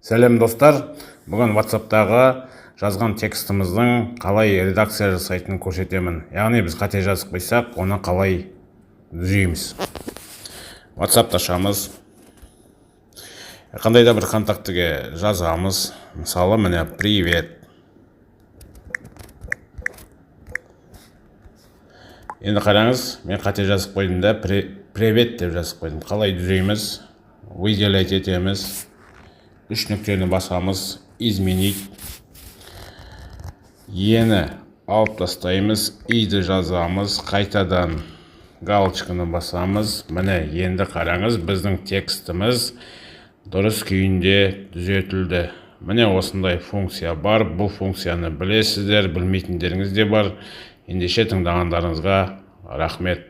Сәлем достар, бүгін WhatsApp-тағы жазған текстіміздің қалай редакция жасайтынын көрсетемін. Яғни біз қате жазып қойсақ, оны қалай түзейміз. WhatsApp-ты ашамыз. Қандай да бір контактіге жазамыз. Мысалы, міне привет. Енді қараңыз, мен қате жазып қойдым да, привет деп жазып қойдым. Қалай түзейміз? Выделять етеміз. 3 нүктені басамыз, изменить. Ені алып тастаймыз, иді жазамыз, қайтадан галочканы басамыз. Міне, енді қараңыз, біздің текстіміз дұрыс күйінде түзетілді. Міне осындай функция бар. Бұл функцияны білесіздер, білмейтіндеріңіз де бар. Ендеше тыңдағандарыңызға рахмет.